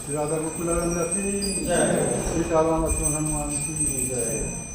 श्री राधा गोकुलानंद की जय, सीताराम लक्ष्मण हनुमान की जय।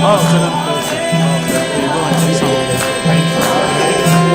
Oh, so then perfect. Okay, there you go. Take some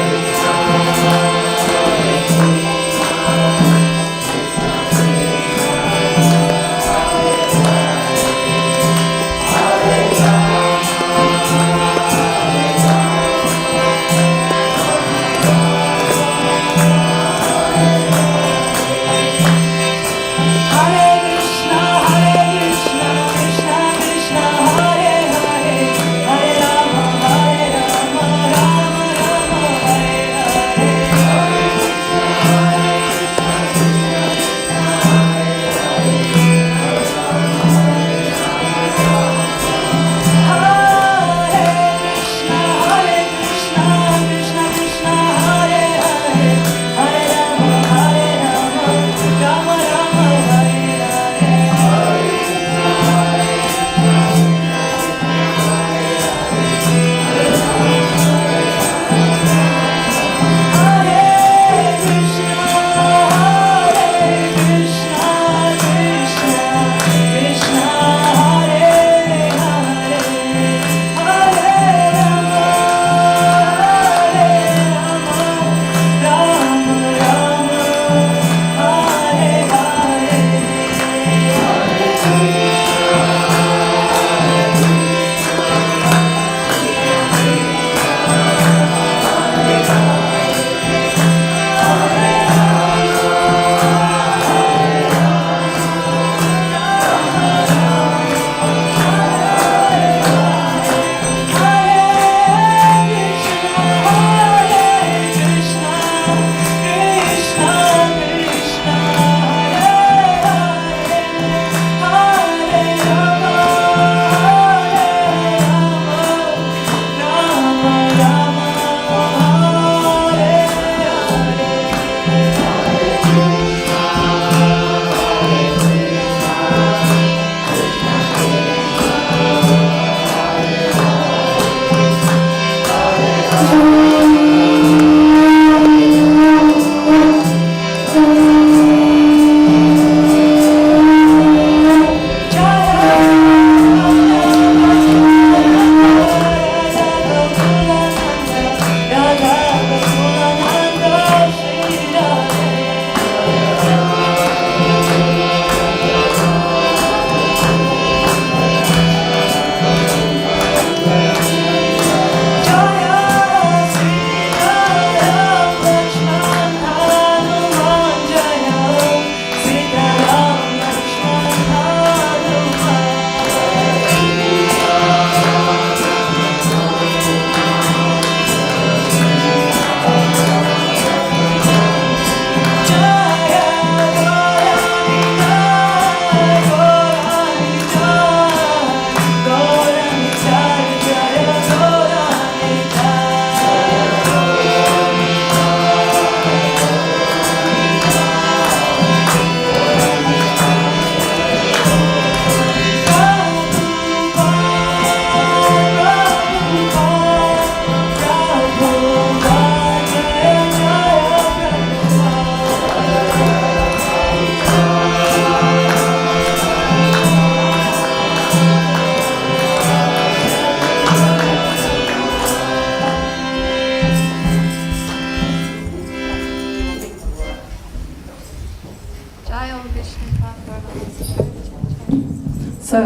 So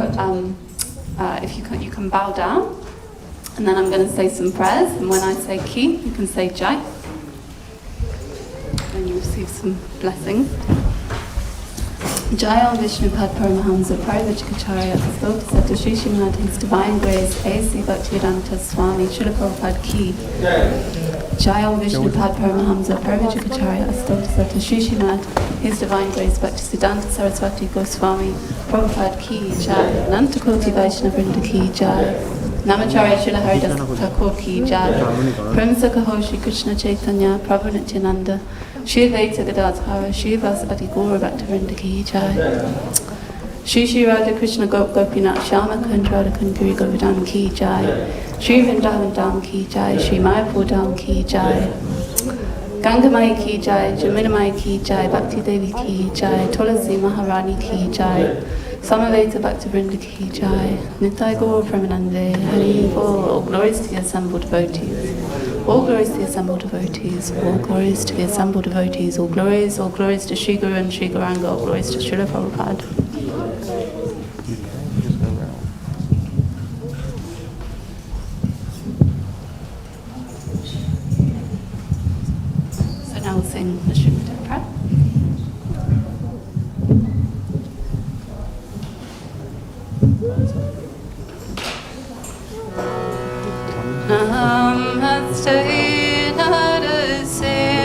if you can bow down, and then I'm going to say some prayers, and when I say ki, you can say jai, and you receive some blessings. Jai Vishnu Pad Paramahamsa Parivachikacharya Stota Sata Shri Srimad His Divine Grace A.C. Bhaktivedanta Swami Srila Prabhupada Ki. Jai Vishnu Pad Paramahamsa Parivachikacharya Stota Sata Shri Srimad His Divine Grace Bhaktivedanta Saraswati Goswami Prabhupada Ki. Jai Nantakoti Vaishnava Vrinda Ki. Jai Namacharya Srila Haridas Thakur Ki. Jai Premsakaho Shri Krishna Chaitanya Prabhu Nityananda Shri Vaita Gadadhara Shri Vas Adi Gaura Bhaktivinoda Ki Jai. Shri Shri Radha Krishna Gop Gopinath Shyama Kund Radha Kund Giri Govardhan Ki Jai. Shri Vrindavan Dham Ki Jai. Shri Mayapur Dham Ki Jai. Gangamai Ki Jai. Jaminamai Ki Jai. Bhakti Devi Ki Jai. Tulasi Maharani Ki Jai. Samaveta Bhaktivinoda Ki Jai, Nitai Gaur Premanande, Hari Bol, all glories to the assembled devotees. All glories to the assembled devotees, all glories to the assembled devotees, all glories to Shri Guru and Shri Gauranga, all glories to Srila Prabhupada. So now we'll sing the Srimati Prabhupada. Namaste Narasimhaya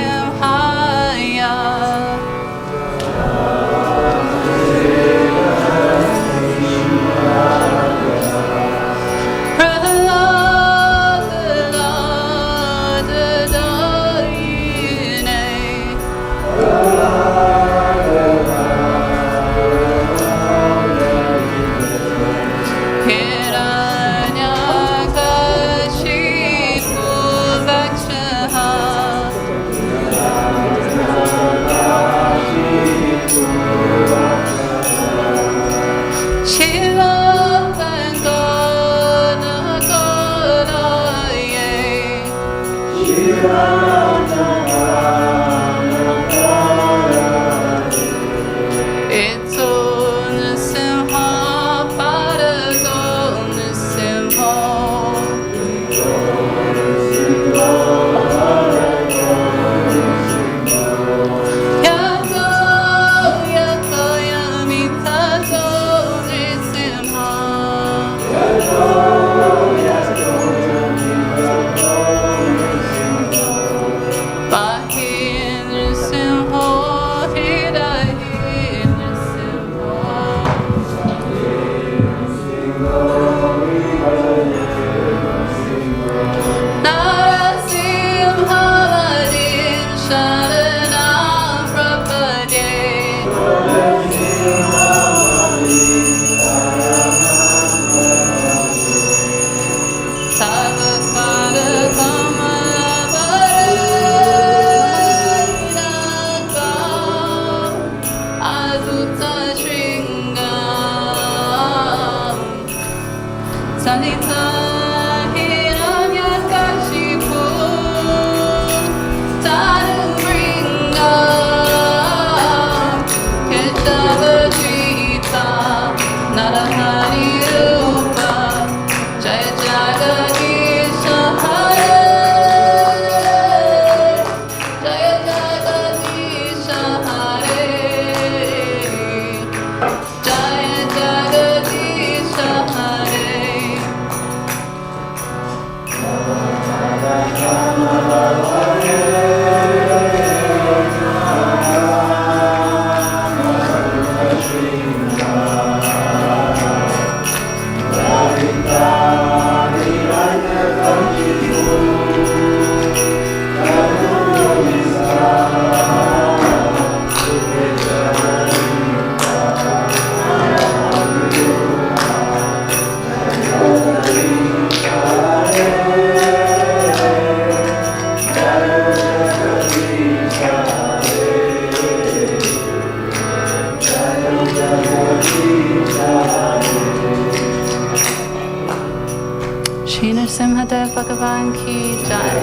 Simhadev Bhagavan ki jai,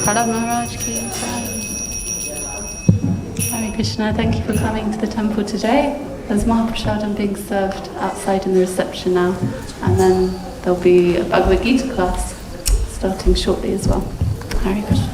Pradab Maharaj ki jai. Hare Krishna, thank you for coming to the temple today. There's Mahaprasadam being served outside in the reception now, and then there'll be a Bhagavad Gita class starting shortly as well. Hare Krishna.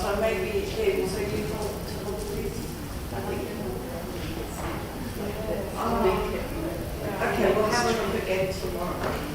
So maybe him, so you thought to hold this. I think. Okay, we'll have a look again tomorrow.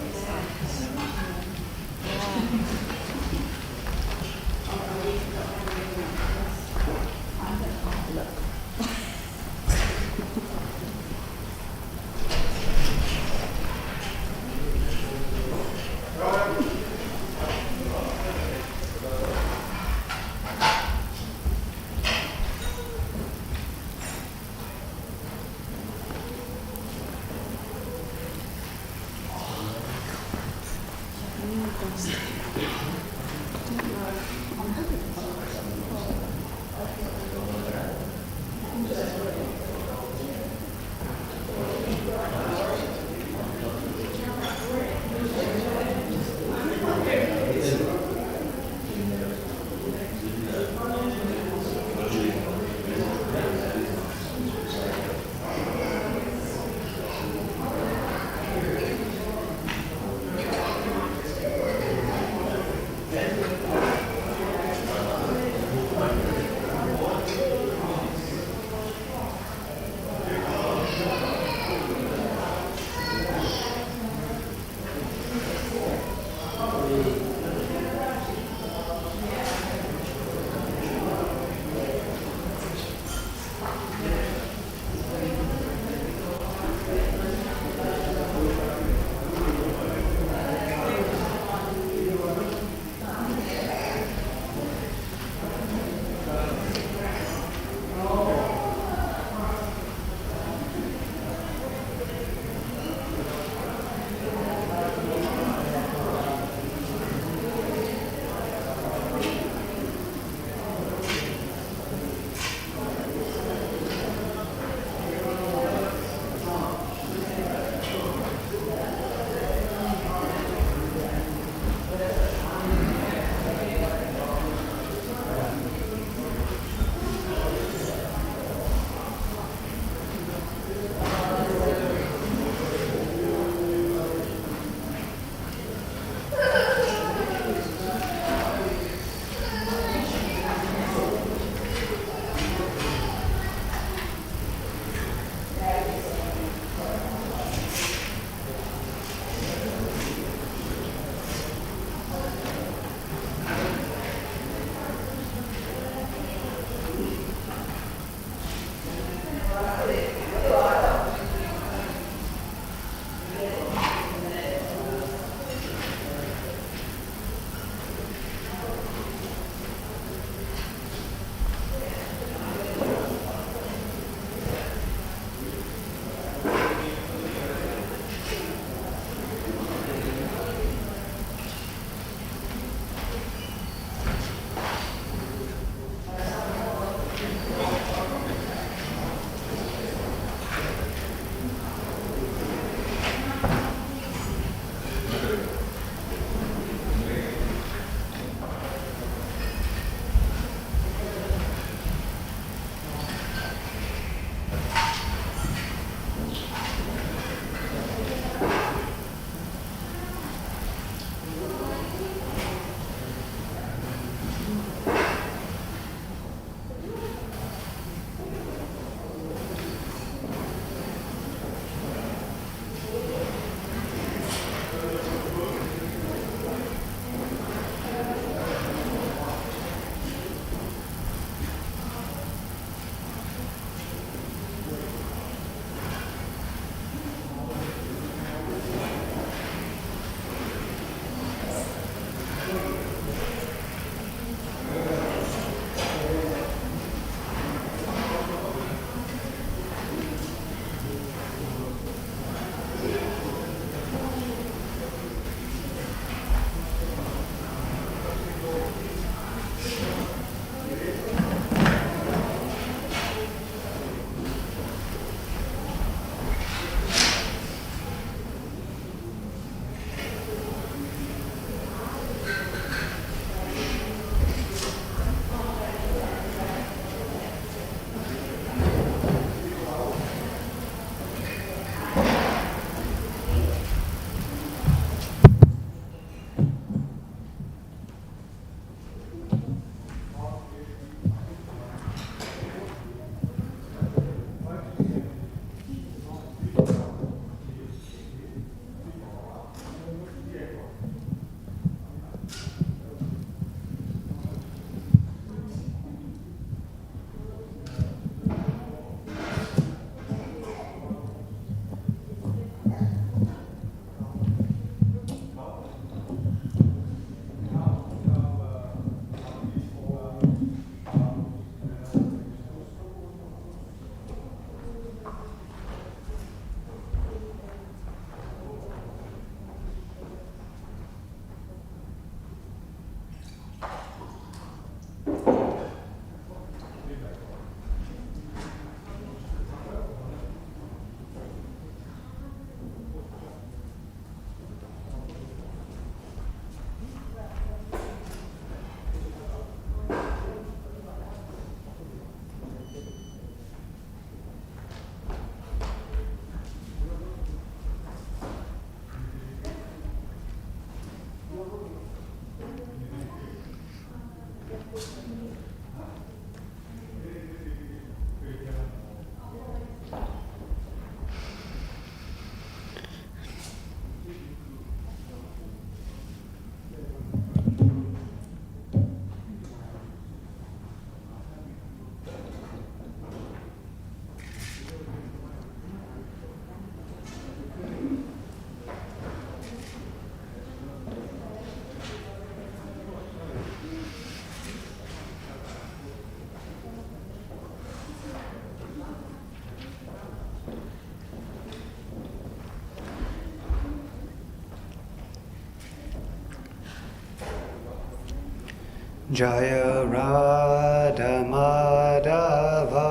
Jaya Radha Madhava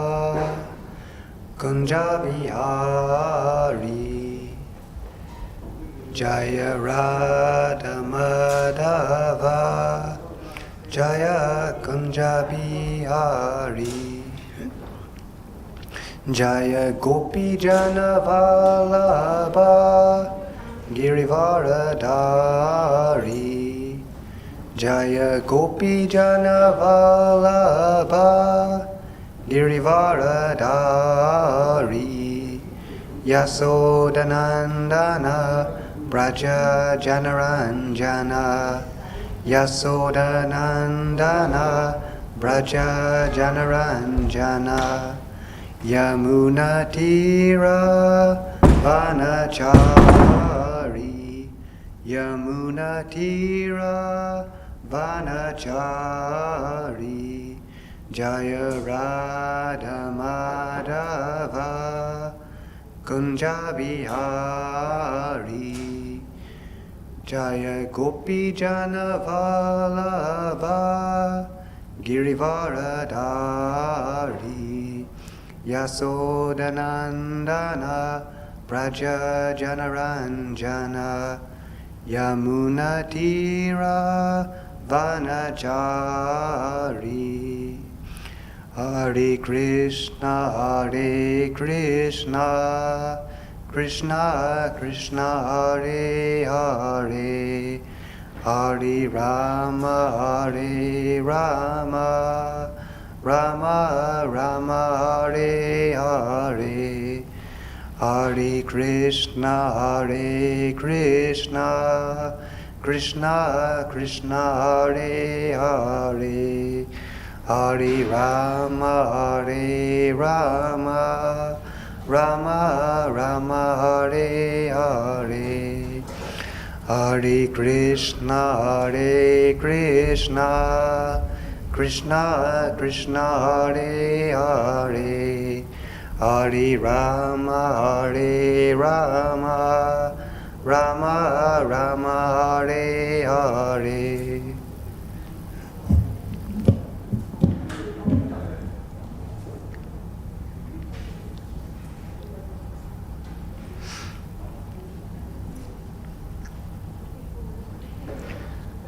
Kunja Bihari Jaya Radha Madhava Jaya Kunja Bihari Jaya Gopi Jana Vallabha Girivaradari Jaya Gopi Jana Vallabha Girivaradari Yasodanandana Braja Janaranjana Yasodanandana Braja Janaranjana Yamuna Tira Vanachari Yamuna Tira Vanachari Jaya Radha Madhava Kunja Bihari Jaya Gopi Jana Vallabha Girivaradari Yasodanandana Braja Janaranjana Yamuna Tira Vanachari Hare Krishna Krishna Krishna Hare Hare Hare Rama Rama Rama Hare Hare Hare Krishna Krishna Krishna Hare Hare Hare Rama Rama Rama Hare Hare Hare Krishna Krishna Krishna Hare Hare Hare Rama Rama Rama Hare Hare.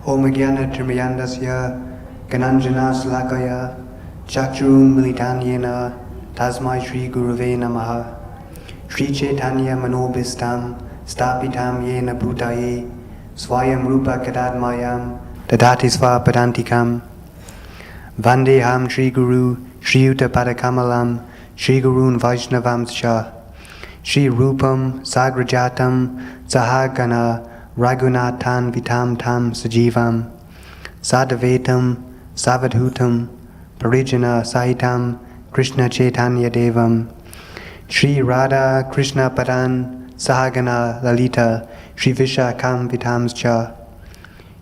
Om Jnana Tirmayandasya Gananjana Salakaya Chakshurun Militanyena Tasmai Shri Gurave Namaha Shri Chaitanya Manobhistam Stapitam Yena Bhutaye Swayam Rupa Kadadmayam Dadati Sva Padantikam Vandeham Shri Guru Shri Yuta Padakamalam Shri Gurun Vaishnavamscha Shri Rupam Sagrajatam Sahagana Raghunathan Vitam Tam Sajivam Sadavatam Savadhutam Parijana Sahitam Krishna Chaitanya Devam Shri Radha Krishna Padan Sahagana Lalita Shri Vishakam Vitamscha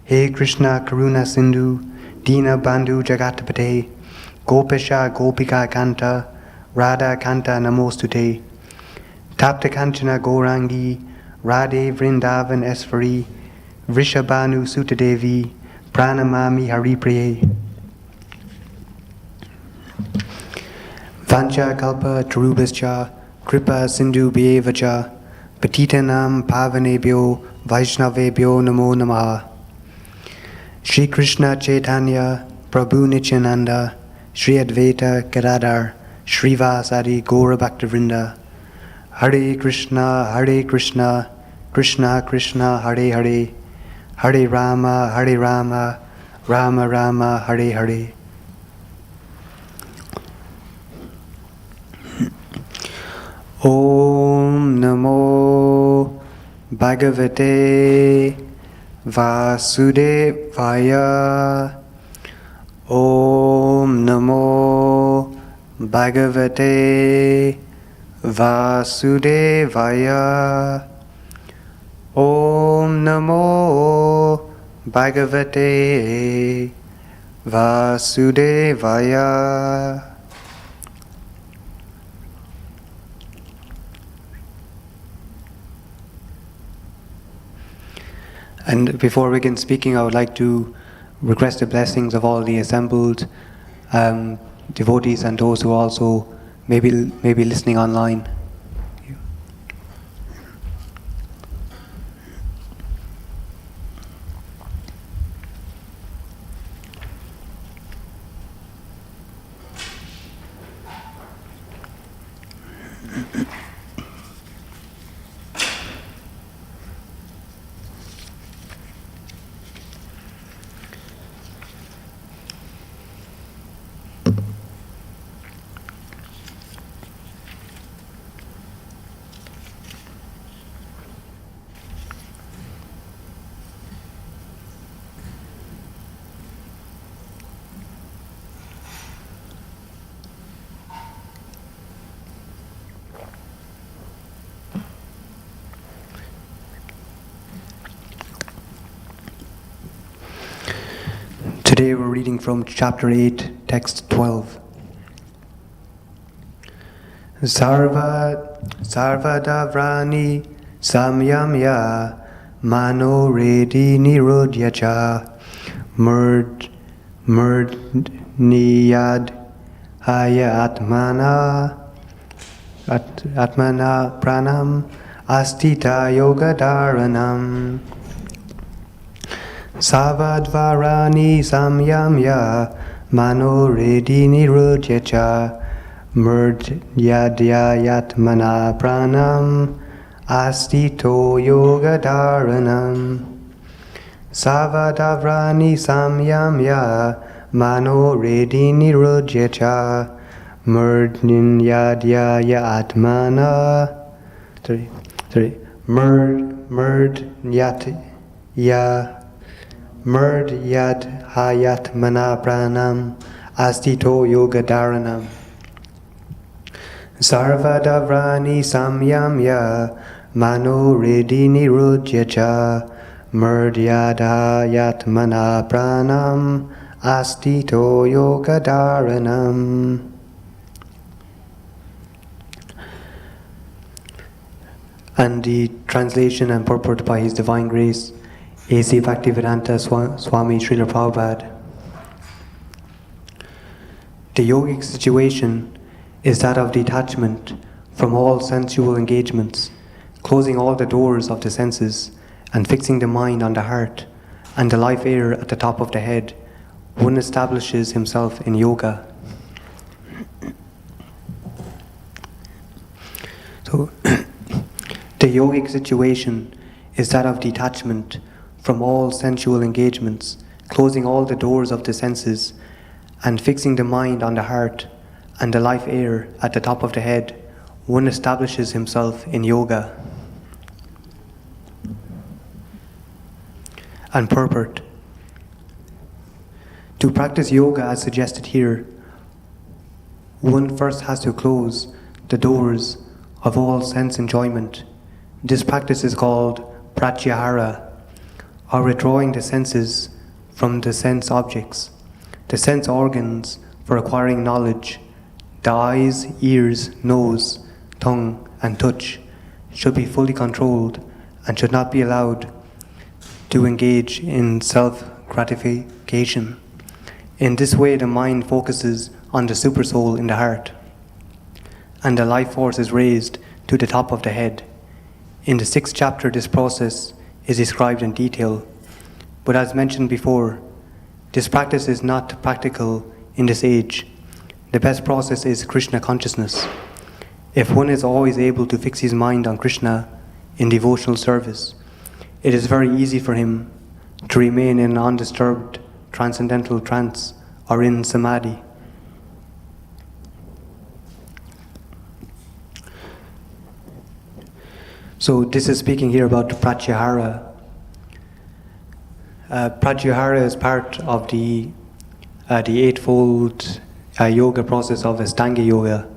He Krishna Karuna Sindhu Dina Bandhu Jagatapate Gopesha Gopika Kanta Radha Kanta Namostute Tapta Kanchana Gourangi Radhe Vrindavan Esvari Vrishabhanu Sutadevi Pranamami Haripriye Vancha Kalpa Tarubhascha Kripa Sindhu Bhyevacha Patitanam Pavanebhyo Vaishnavebhyo Namo Namaha Shri Krishna Chaitanya Prabhu Nityananda Shri Advaita Gadadhar Shrivasadi Gaura Bhaktivinoda Hare Krishna Krishna Krishna Hare Hare Hare Rama Rama Rama Hare Hare. Om Namo Bhagavate Vasudevaya Om Namo Bhagavate Vasudevaya Om Namo Bhagavate Vasudevaya. And before we begin speaking, I would like to request the blessings of all the assembled devotees and those who also may be listening online. Today we're reading from chapter 8, text 12. Sarvadavrani samyamya mano redi nirodhyacha murdniyad haya atmana pranam astita yogadharanam. Savadvarani samyamya mano redi nirodhyacha murdyadyayatmana pranam astito yogadharanam. Savadavrani samyamya mano redi nirodhyacha murdyadyayatmana murdyadyatmana pranam astito yogadharanam. Sarvadavrani samyamya mano redi nirodhyacha murdyadyatmana pranam astito yogadharanam. And the translation and purport by His Divine Grace, A.C. Bhaktivedanta Swami Srila Prabhupada. The yogic situation is that of detachment from all sensual engagements, closing all the doors of the senses and fixing the mind on the heart and the life air at the top of the head. One establishes himself in yoga. So, the yogic situation is that of detachment from all sensual engagements, closing all the doors of the senses and fixing the mind on the heart and the life air at the top of the head. One establishes himself in yoga. And purport. To practice yoga as suggested here, one first has to close the doors of all sense enjoyment. This practice is called Pratyahara, or withdrawing the senses from the sense objects. The sense organs for acquiring knowledge, the eyes, ears, nose, tongue, and touch, should be fully controlled and should not be allowed to engage in self-gratification. In this way, the mind focuses on the supersoul in the heart, and the life force is raised to the top of the head. In the 6th chapter, this process is described in detail, but as mentioned before, this practice is not practical in this age. The best process is Krishna Consciousness. If one is always able to fix his mind on Krishna in devotional service, it is very easy for him to remain in undisturbed transcendental trance or in samadhi. So this is speaking here about Pratyahara. Pratyahara is part of the eightfold yoga process of Astanga Yoga.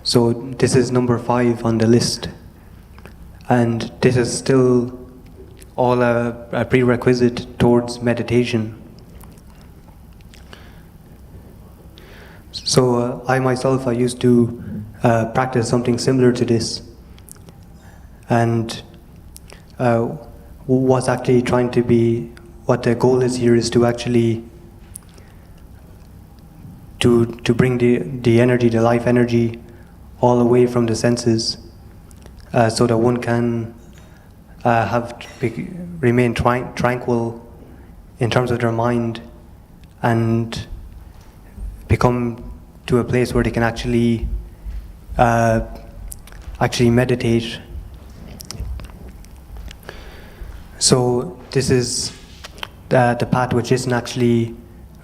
So this is number 5 on the list. And this is still all a prerequisite towards meditation. So I myself, I used to practice something similar to this, and was actually trying to be what the goal is here is to actually to bring the energy, the life energy, all away from the senses, so that one can remain tranquil in terms of their mind, and become to a place where they can actually meditate. So this is the path which isn't actually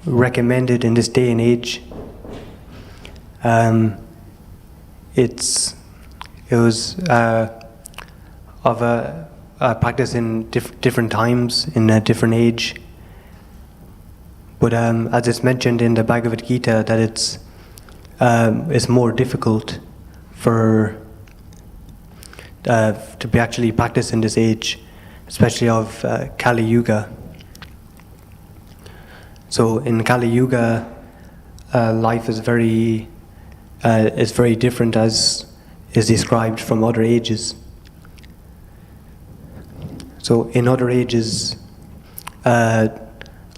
recommended in this day and age. It was of a practice in different times, in a different age. But as it's mentioned in the Bhagavad Gita, that it's more difficult for to be actually practiced in this age, especially of Kali Yuga. So in Kali Yuga, life is very different, as is described from other ages. So in other ages,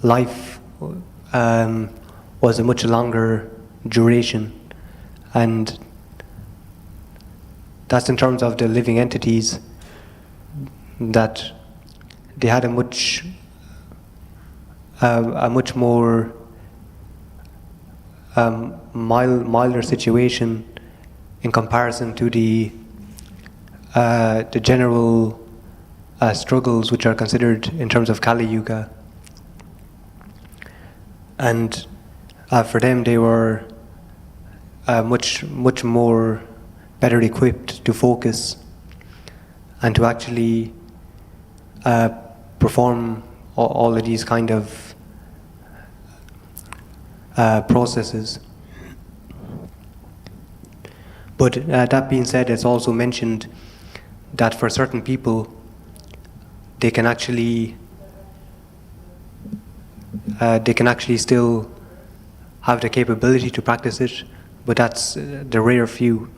life was a much longer duration, and that's in terms of the living entities, that they had a much more milder situation in comparison to the general struggles which are considered in terms of Kali Yuga. And for them, they were much more better equipped to focus and to actually perform all of these kind of processes. But that being said, it's also mentioned that for certain people, they can actually still have the capability to practice it, but that's the rare few.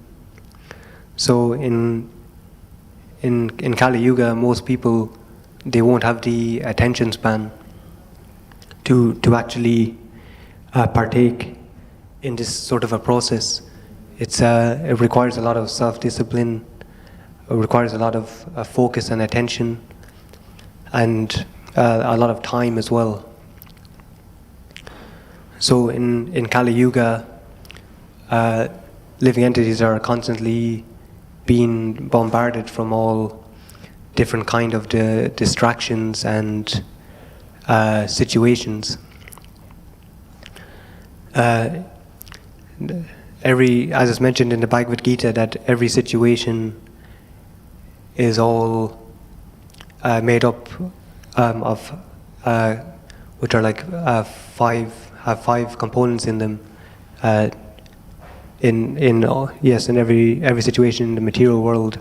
So in Kali Yuga, most people, they won't have the attention span to actually partake in this sort of a process. It requires a lot of self-discipline, it requires a lot of focus and attention, and a lot of time as well. So in Kali Yuga, living entities are constantly being bombarded from all different kind of distractions and situations. As is mentioned in the Bhagavad Gita, that every situation is all made up of which are like have five components in them. In every situation in the material world,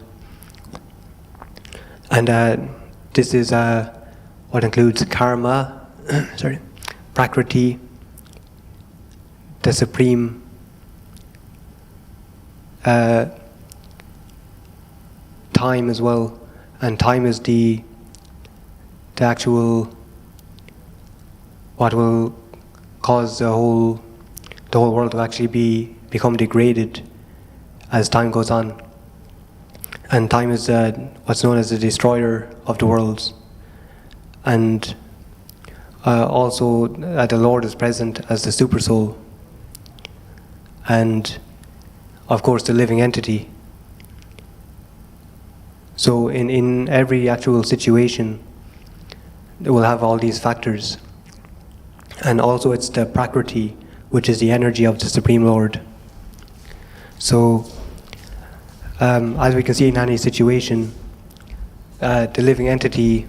and this is what includes karma, prakriti, the supreme, time as well, and time is the actual what will cause the whole world to actually become degraded as time goes on. And time is what's known as the destroyer of the worlds. And also the Lord is present as the super soul, and of course the living entity. So in every actual situation, it will have all these factors. And also it's the prakriti, which is the energy of the Supreme Lord. So, as we can see in any situation, the living entity,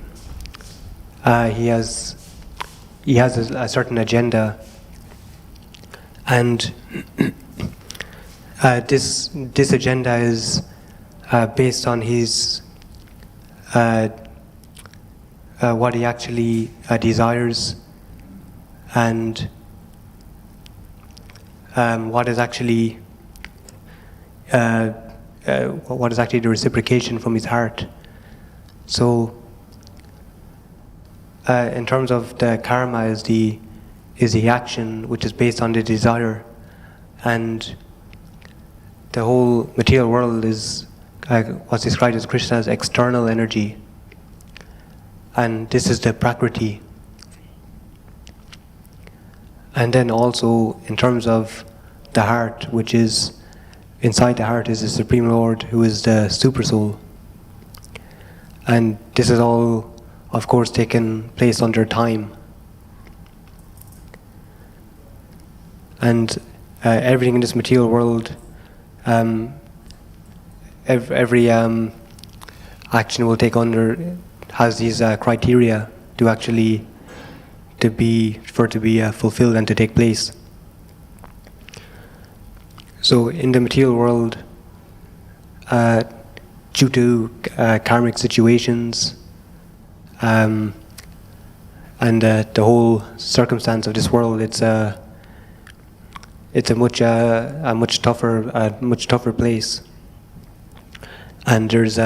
he has a certain agenda, and this agenda is based on his what he actually desires, and what is actually the reciprocation from his heart. So in terms of the karma is the action which is based on the desire, and the whole material world is what's described as Krishna's external energy, and this is the Prakriti. And then also in terms of the heart, which is inside the heart is the Supreme Lord, who is the Super Soul. And this is all, of course, taken place under time. And everything in this material world, every action will take under has these criteria to be fulfilled and to take place. So in the material world, due to karmic situations and the whole circumstance of this world, it's a much tougher place, and there's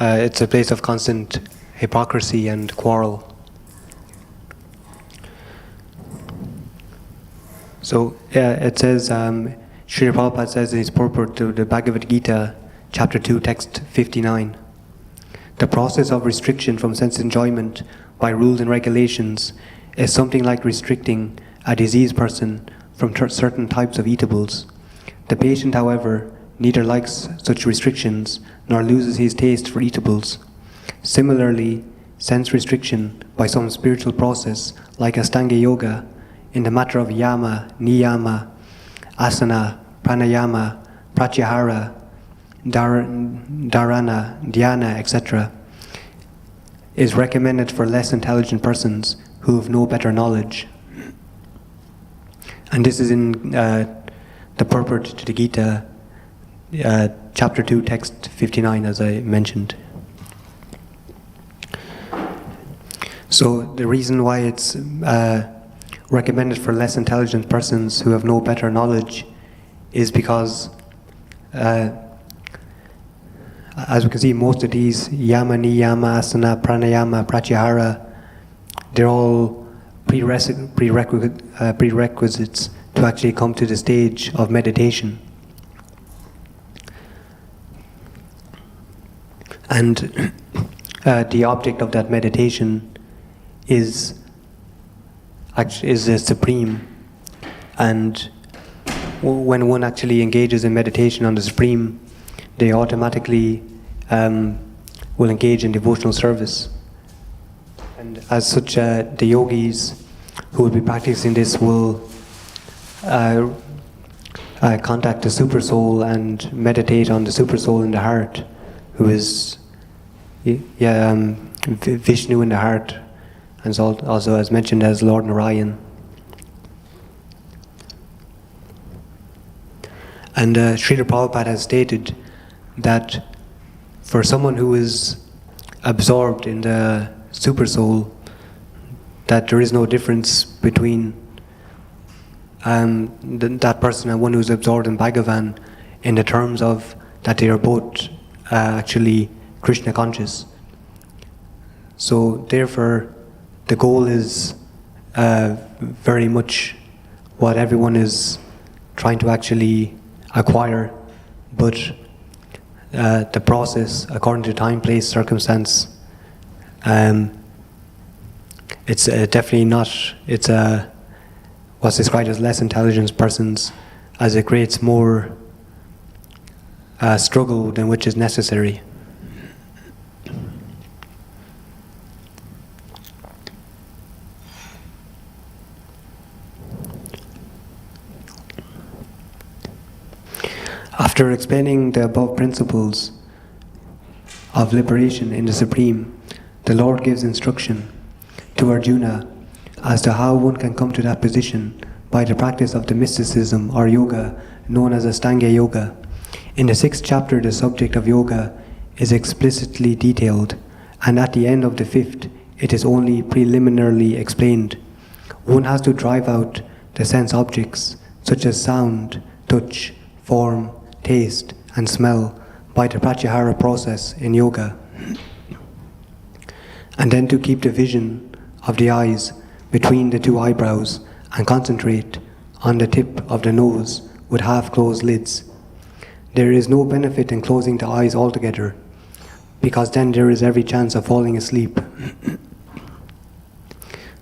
it's a place of constant hypocrisy and quarrel. So it says, Srila Prabhupada says in his purport to the Bhagavad Gita, chapter 2, text 59, the process of restriction from sense enjoyment by rules and regulations is something like restricting a diseased person from certain types of eatables. The patient, however, neither likes such restrictions nor loses his taste for eatables. Similarly, sense restriction by some spiritual process, like Astanga Yoga, in the matter of yama, niyama, asana, pranayama, pratyahara, dharana, dhyana, etc., is recommended for less intelligent persons who have no better knowledge. And this is in the purport to the Gita, chapter 2, text 59, as I mentioned. So the reason why it's recommended for less intelligent persons who have no better knowledge is because, as we can see, most of these yama, niyama, asana, pranayama, pratyahara, they're all prerequisites to actually come to the stage of meditation. And the object of that meditation is the Supreme. And when one actually engages in meditation on the Supreme, they automatically will engage in devotional service. And as such, the yogis who will be practicing this will contact the Super Soul and meditate on the Super Soul in the heart, who is Vishnu in the heart, and is also as mentioned as Lord Narayan. And Srila Prabhupada has stated that for someone who is absorbed in the Super Soul, that there is no difference between that person and one who is absorbed in Bhagavan, in the terms of that they are both actually Krishna conscious. So therefore, the goal is very much what everyone is trying to actually acquire, but the process, according to time, place, circumstance, it's definitely not, it's what's described as less intelligent persons, as it creates more struggle than which is necessary. After explaining the above principles of liberation in the Supreme, the Lord gives instruction to Arjuna as to how one can come to that position by the practice of the mysticism or yoga known as Astanga Yoga. In the 6th chapter, the subject of yoga is explicitly detailed, and at the end of the 5th, it is only preliminarily explained. One has to drive out the sense objects such as sound, touch, form, taste, and smell by the Pratyahara process in yoga. And then to keep the vision of the eyes between the two eyebrows and concentrate on the tip of the nose with half-closed lids. There is no benefit in closing the eyes altogether, because then there is every chance of falling asleep.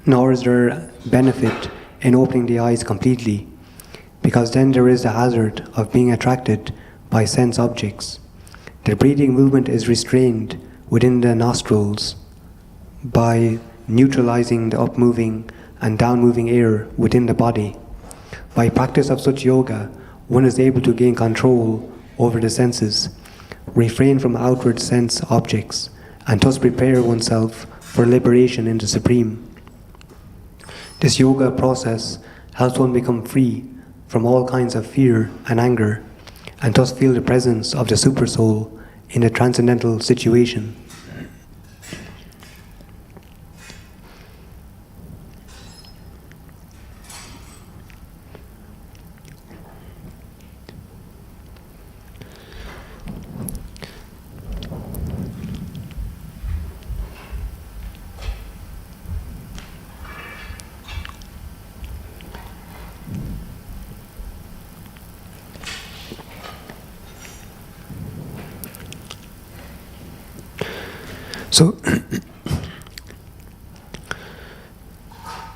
Nor is there benefit in opening the eyes completely, because then there is the hazard of being attracted by sense objects. The breathing movement is restrained within the nostrils by neutralizing the up-moving and down-moving air within the body. By practice of such yoga, one is able to gain control over the senses, refrain from outward sense objects, and thus prepare oneself for liberation in the Supreme. This yoga process helps one become free from all kinds of fear and anger, and thus feel the presence of the Supersoul in a transcendental situation.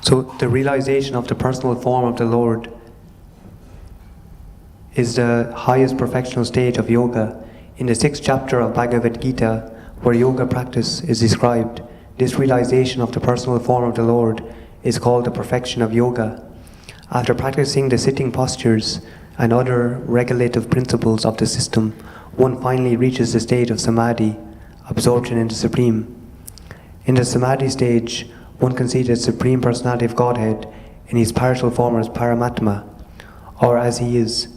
So the realization of the personal form of the Lord is the highest perfectional stage of yoga. In the 6th chapter of Bhagavad Gita, where yoga practice is described, this realization of the personal form of the Lord is called the perfection of yoga. After practicing the sitting postures and other regulative principles of the system, one finally reaches the state of samadhi, absorption in the Supreme. In the samadhi stage, one can see the Supreme Personality of Godhead in his partial form as Paramatma, or as he is.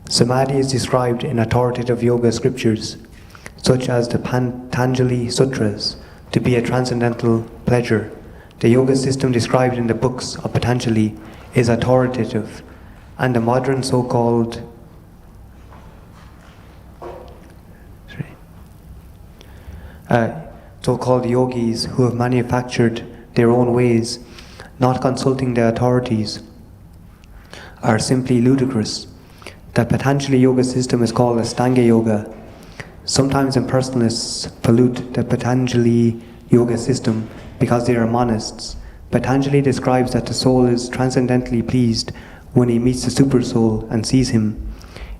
Samadhi is described in authoritative yoga scriptures, such as the Patanjali Sutras, to be a transcendental pleasure. The yoga system described in the books of Patanjali is authoritative, and the modern so-called yogis who have manufactured their own ways, not consulting the authorities, are simply ludicrous. The Patanjali yoga system is called Astanga yoga. Sometimes impersonalists pollute the Patanjali yoga system because they are monists. Patanjali describes that the soul is transcendently pleased when he meets the Supersoul and sees him.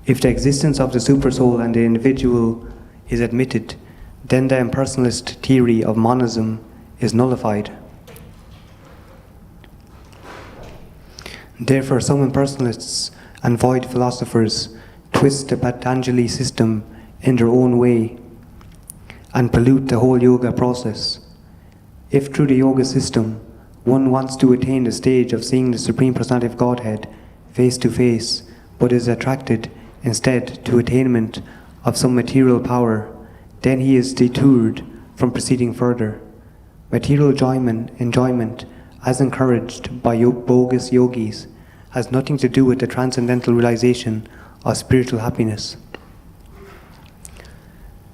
If the existence of the Supersoul and the individual is admitted, then the impersonalist theory of monism is nullified. Therefore, some impersonalists and void philosophers twist the Patanjali system in their own way and pollute the whole yoga process. If through the yoga system one wants to attain the stage of seeing the Supreme Personality of Godhead face to face, but is attracted instead to attainment of some material power, then he is deterred from proceeding further. Material enjoyment, as encouraged by bogus yogis, has nothing to do with the transcendental realization of spiritual happiness.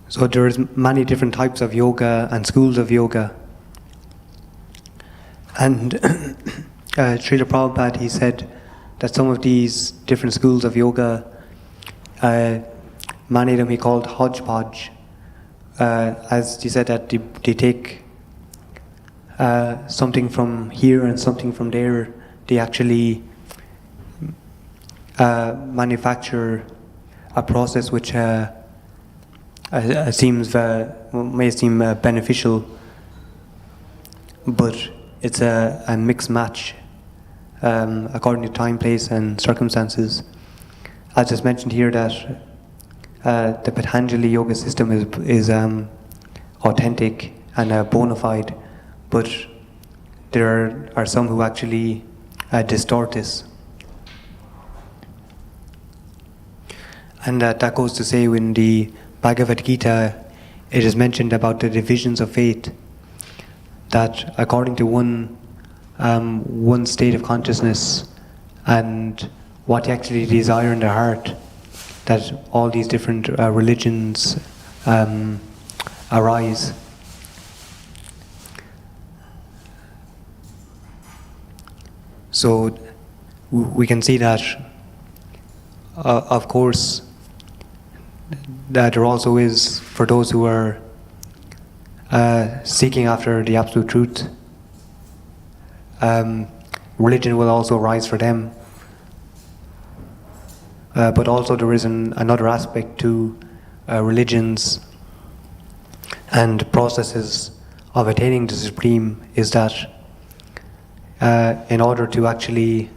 So there is many different types of yoga and schools of yoga. And Srila Prabhupada, he said that some of these different schools of yoga, many of them he called hodgepodge. As he said that they take something from here and something from there. They actually manufacture a process which may seem beneficial, but it's a mixed match according to time, place and circumstances. I just mentioned here that the Patanjali yoga system is authentic and bona fide, but there are some who actually distort this. And that goes to say, in the Bhagavad Gita, it is mentioned about the divisions of faith, that according to one state of consciousness and what they actually desire in their heart, that all these different religions arise. So we can see that, of course, that there also is, for those who are seeking after the absolute truth, religion will also rise for them. But also there is another aspect to religions and processes of attaining the Supreme, is that in order to actually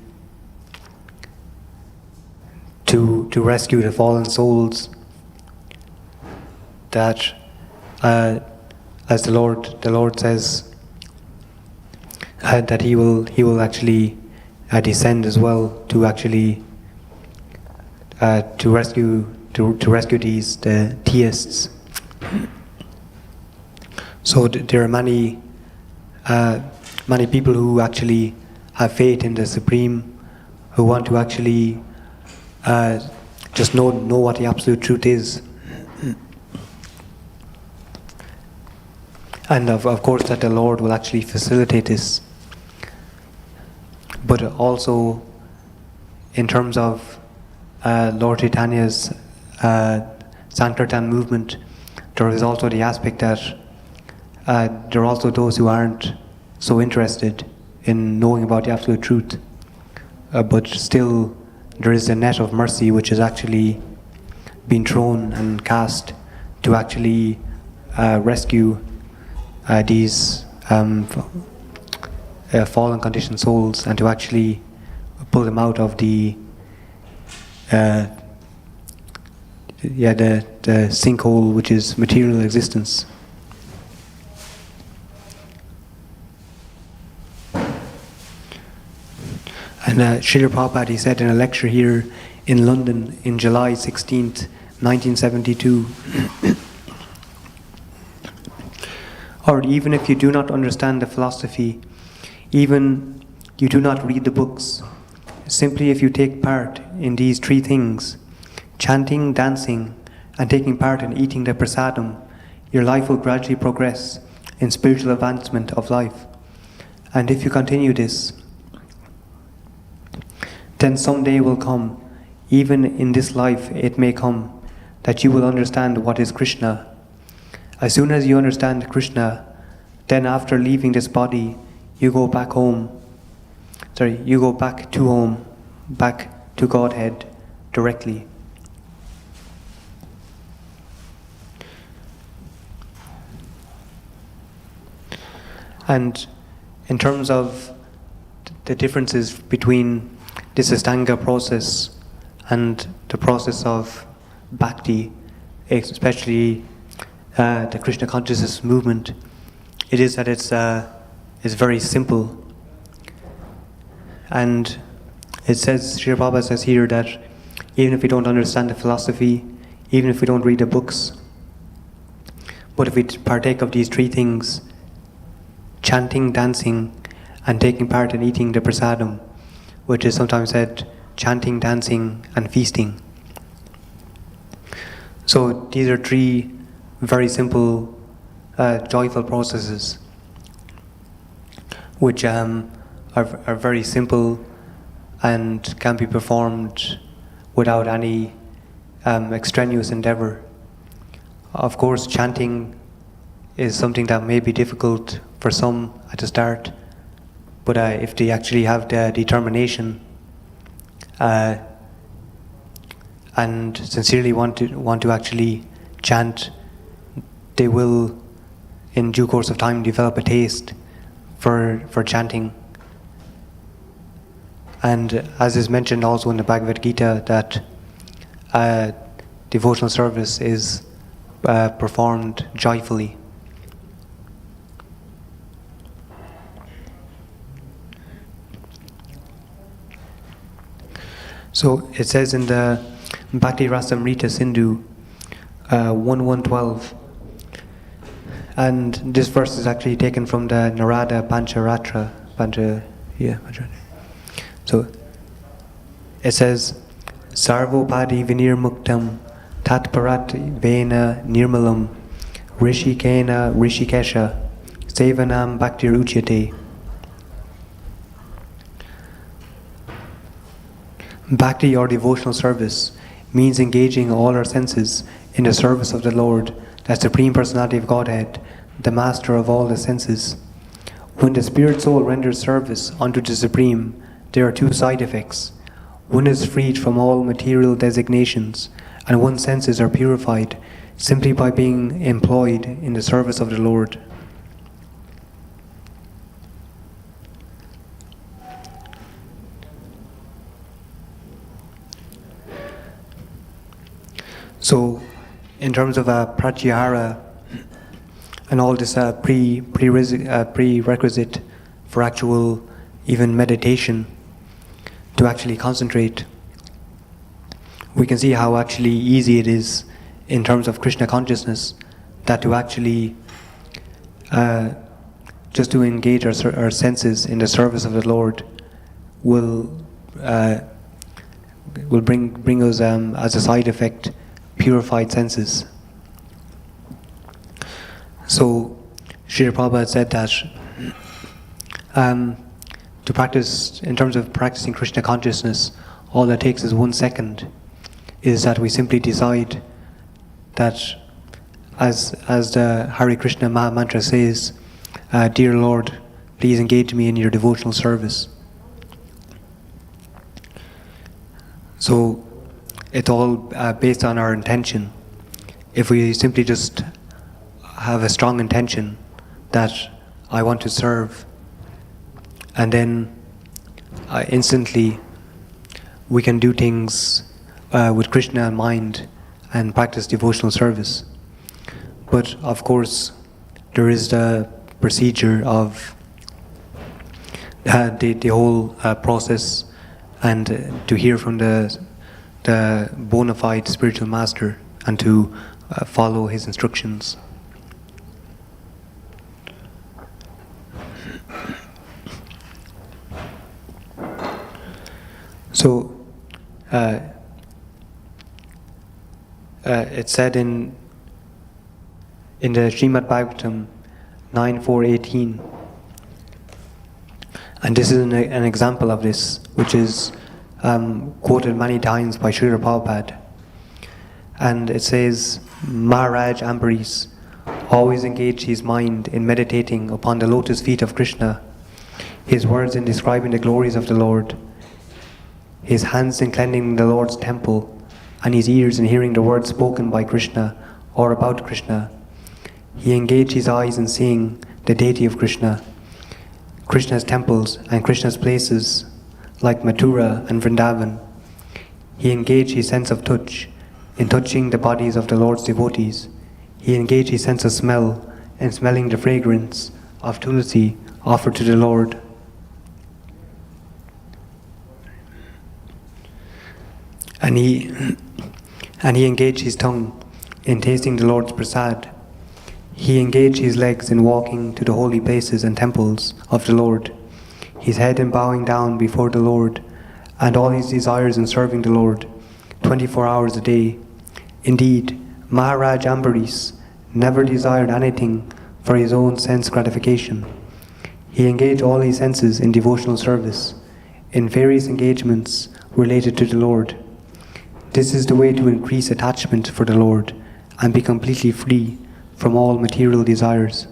to rescue the fallen souls, that as the Lord says, that He will actually descend as well to actually to rescue the theists. So there are many people who actually have faith in the Supreme, who want to actually just know what the absolute truth is. And of course that the Lord will actually facilitate this. But also in terms of Lord Chaitanya's Sankirtan movement, there is also the aspect that there are also those who aren't so interested in knowing about the absolute truth, but still there is a net of mercy which has actually been thrown and cast to actually rescue these fallen conditioned souls, and to actually pull them out of the sinkhole which is material existence. And Srila Prabhupada, he said in a lecture here in London in July 16th, 1972, or even if you do not understand the philosophy, even you do not read the books, simply if you take part in these three things, chanting, dancing, and taking part in eating the prasadam, your life will gradually progress in spiritual advancement of life. And if you continue this, then some day will come, even in this life it may come, that you will understand what is Krishna. As soon as you understand Krishna, then after leaving this body, you go back home. You go back to home, back to Godhead directly. And in terms of the differences between this Astanga process and the process of Bhakti, especially the Krishna Consciousness movement, it is that it's very simple. And it says, Srila Prabhupada says here, that even if we don't understand the philosophy, even if we don't read the books, but if we partake of these three things, chanting, dancing, and taking part in eating the prasadam, which is sometimes said chanting, dancing, and feasting. So these are three very simple, joyful processes, which are very simple and can be performed without any extraneous endeavor. Of course, chanting is something that may be difficult for some at the start, but if they actually have the determination and sincerely want to actually chant, they will, in due course of time, develop a taste for chanting. And as is mentioned also in the Bhagavad Gita, that devotional service is performed joyfully. So it says in the Bhakti Rasamrita Sindhu 1.1.12, and this verse is actually taken from the Narada Pancharatra. So it says, Sarvopadi vinir muktam tatparat vena nirmalam rishikena rishikesha sevanam bhaktir uchyate. Bhakti, or devotional service, means engaging all our senses in the service of the Lord, the Supreme Personality of Godhead, the Master of all the senses. When the spirit soul renders service unto the Supreme, there are two side effects. One is freed from all material designations, and one's senses are purified simply by being employed in the service of the Lord. So, in terms of Pratyahara and all this prerequisite for actual even meditation, to actually concentrate, we can see how actually easy it is in terms of Krishna consciousness, that to actually just to engage our senses in the service of the Lord will bring us as a side effect purified senses. So Srila Prabhupada said that to practice, in terms of practicing Krishna consciousness, all that takes is 1 second, is that we simply decide that, as the Hare Krishna Maha Mantra says, Dear Lord, please engage me in your devotional service. So it's all based on our intention. If we simply just have a strong intention that I want to serve, and then instantly we can do things with Krishna in mind and practice devotional service. But of course, there is the procedure of the whole process, and to hear from the bona fide spiritual master and to follow his instructions. So it's said in the Srimad Bhagavatam 9.4.18, and this is an example of this, which is quoted many times by Srila Prabhupada. And it says, Maharaj Ambaris always engaged his mind in meditating upon the lotus feet of Krishna, his words in describing the glories of the Lord, his hands in cleansing the Lord's temple, and his ears in hearing the words spoken by Krishna or about Krishna. He engaged his eyes in seeing the deity of Krishna, Krishna's temples and Krishna's places like Mathura and Vrindavan. He engaged his sense of touch in touching the bodies of the Lord's devotees. He engaged his sense of smell in smelling the fragrance of tulsi offered to the Lord. And he engaged his tongue in tasting the Lord's prasad. He engaged his legs in walking to the holy places and temples of the Lord, his head in bowing down before the Lord, and all his desires in serving the Lord 24 hours a day. Indeed, Maharaj Ambaris never desired anything for his own sense gratification. He engaged all his senses in devotional service, in various engagements related to the Lord. This is the way to increase attachment for the Lord and be completely free from all material desires.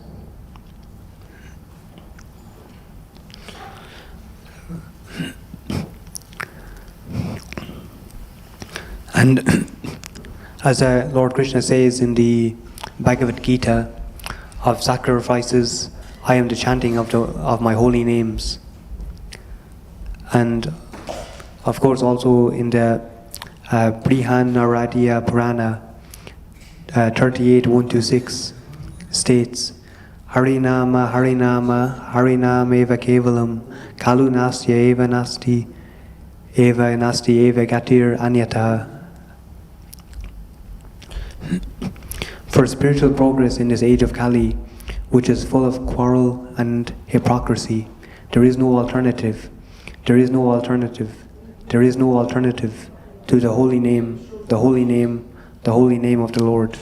And as Lord Krishna says in the Bhagavad Gita, of sacrifices I am the chanting of my holy names. And of course also in the Brihannaradya Purana 38.1-6 states, Harinama Harinama Harinam eva kevalam kalu nastya eva nasti eva gatir anyata. For spiritual progress in this age of Kali, which is full of quarrel and hypocrisy, there is no alternative. There is no alternative. There is no alternative to the holy name, the holy name, the holy name of the Lord.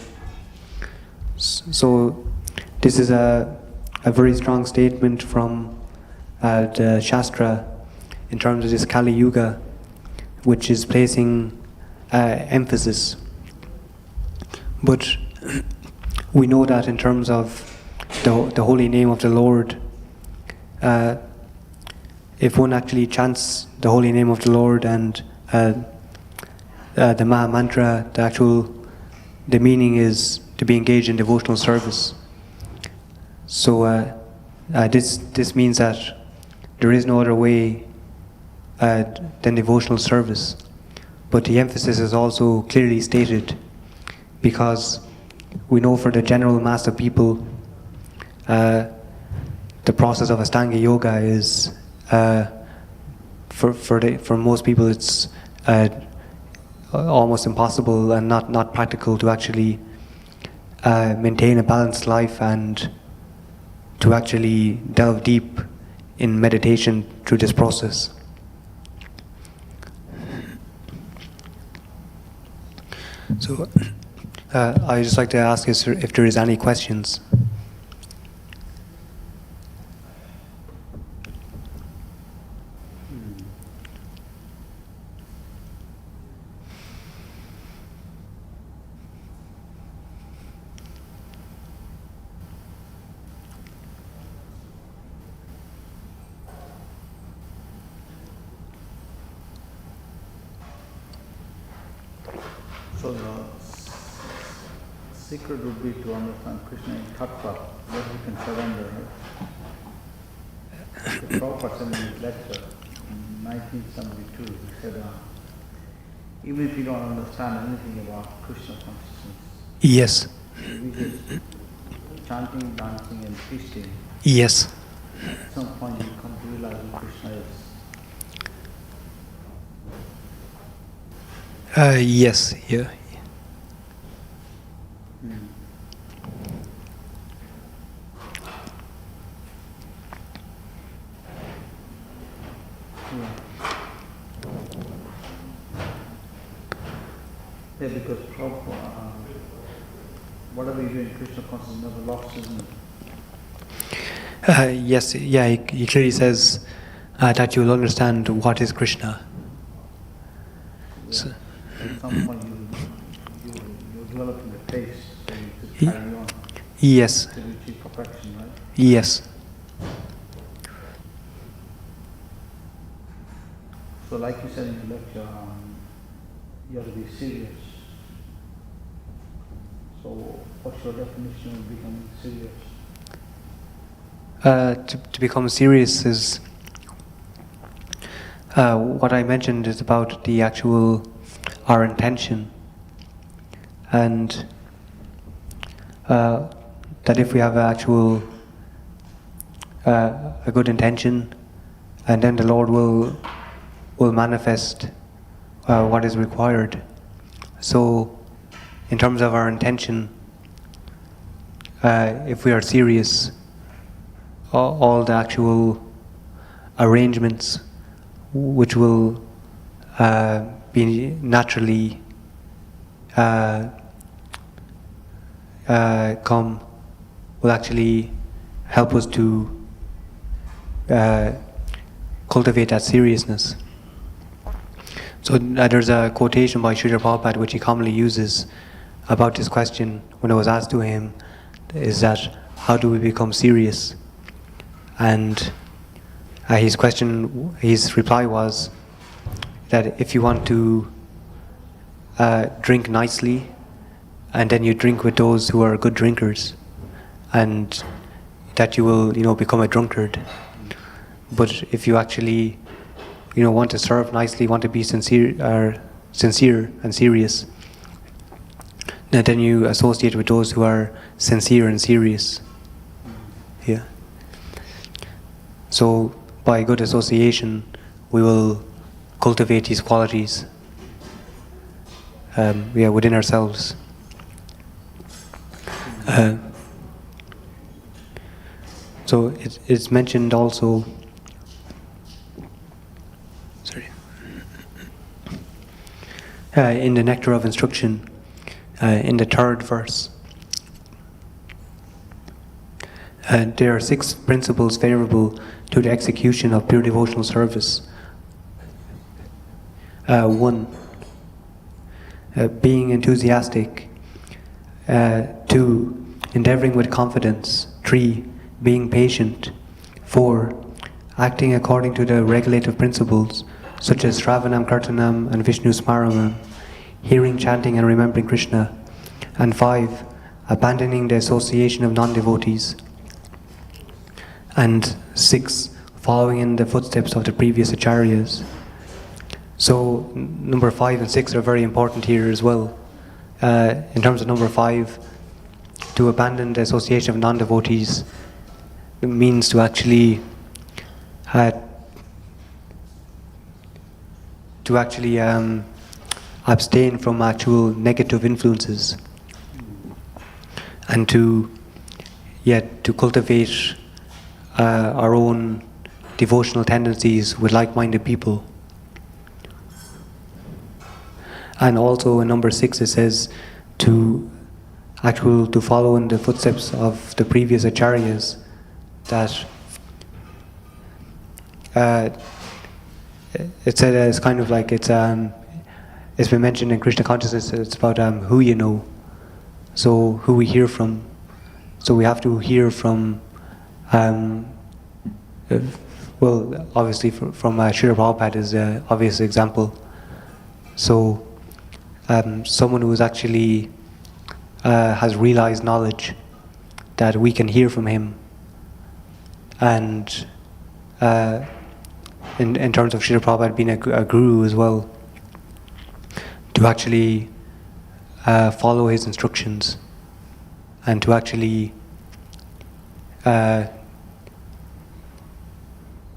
So this is a very strong statement from the Shastra in terms of this Kali Yuga, which is placing emphasis. But we know that in terms of the holy name of the Lord, if one actually chants the holy name of the Lord and the Maha Mantra, the meaning is to be engaged in devotional service. So this means that there is no other way than devotional service. But the emphasis is also clearly stated, because we know for the general mass of people, the process of Astanga Yoga is, for most people, it's almost impossible and not practical to actually maintain a balanced life and to actually delve deep in meditation through this process. So I'd just like to ask if there is any questions. So the secret would be to understand Krishna in tattva, that we can surrender. The Prabhupada said in his lecture in 1972, he said, even if you don't understand anything about Krishna consciousness, Yes. we just chanting, dancing and feasting, Yes. at some point you come to realize who Krishna is. Yes. Yeah. Yeah, because whatever you do in Krishna consciousness never lost, isn't it? Yes. Yeah. He clearly says that you will understand what is Krishna. Yeah. So, At some point you develop the taste, so you just carry on yes. to achieve perfection, right? Yes. So like you said in the lecture, you have to be serious. So what's your definition of becoming serious? To become serious is what I mentioned is about the actual our intention, and that if we have a good intention, and then the Lord will manifest what is required. So in terms of our intention, if we are serious, all the actual arrangements which will be naturally come will actually help us to cultivate that seriousness. So there's a quotation by Srila Prabhupada which he commonly uses about this question when it was asked to him, is that how do we become serious? And his reply was that if you want to drink nicely, and then you drink with those who are good drinkers, and that you will, become a drunkard. But if you actually, want to serve nicely, want to be sincere and serious, then you associate with those who are sincere and serious. Yeah. So by good association, we will cultivate these qualities within ourselves. So it's mentioned also. Sorry. in the Nectar of Instruction, in the 3rd verse. There are 6 principles favorable to the execution of pure devotional service. 1. Being enthusiastic. 2. Endeavoring with confidence. 3. Being patient. 4. Acting according to the regulative principles, such as Shravanam, Kirtanam, and Vishnu Smaranam, hearing, chanting, and remembering Krishna. And 5. Abandoning the association of non-devotees. And 6. Following in the footsteps of the previous acharyas. So number 5 and 6 are very important here as well. In terms of number 5, to abandon the association of non-devotees means to actually abstain from actual negative influences, and to cultivate our own devotional tendencies with like-minded people. And also in number 6 it says to follow in the footsteps of the previous acharyas, that it said it's kind of like it's been mentioned in Krishna Consciousness, it's about who you know, so who we hear from. So we have to hear from well, obviously from Srila Prabhupada is an obvious example. So someone who is actually has realized knowledge, that we can hear from him, and in terms of Srila Prabhupada being a guru as well, to actually follow his instructions, and to actually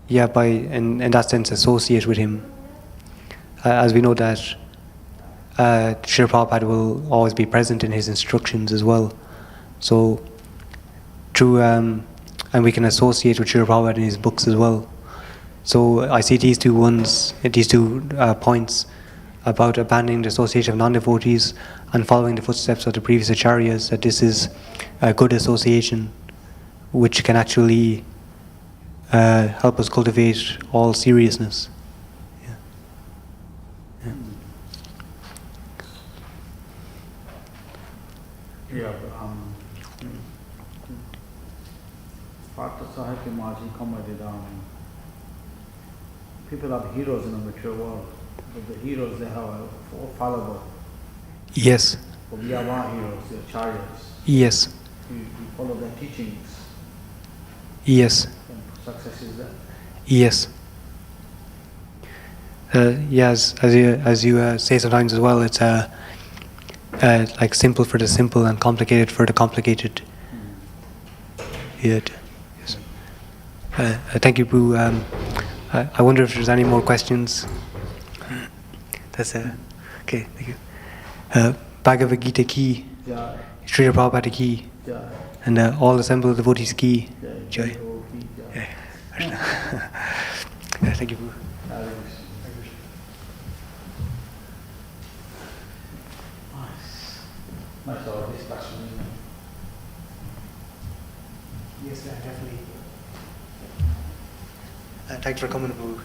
in that sense associate with him, as we know that Srila Prabhupada will always be present in his instructions as well. So through and we can associate with Srila Prabhupada in his books as well. So I see these two points about abandoning the association of non-devotees and following the footsteps of the previous acharyas, that this is a good association which can actually help us cultivate all seriousness. People are heroes in the mature world, but the heroes, they have fallible. Yes. But we are our heroes, the acharyas. Yes. We follow their teachings. Yes. And success is there. Yes. Yes, as you say sometimes as well, it's like simple for the simple and complicated for the complicated. Yeah. Yes. Thank you, Boo. I wonder if there's any more questions. That's okay. Thank you. Bhagavad Gita ki, Srila Prabhupada ki, and all assembled devotees ki. Joy. Thank you, Boo. Nice discussion. Yes, definitely. Thanks for coming, Boo.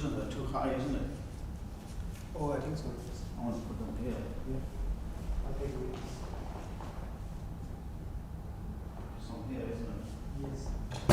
cushions are too high, isn't it? Oh, I think so. I want to put them here. I'll take it. Some here, isn't it? Yes.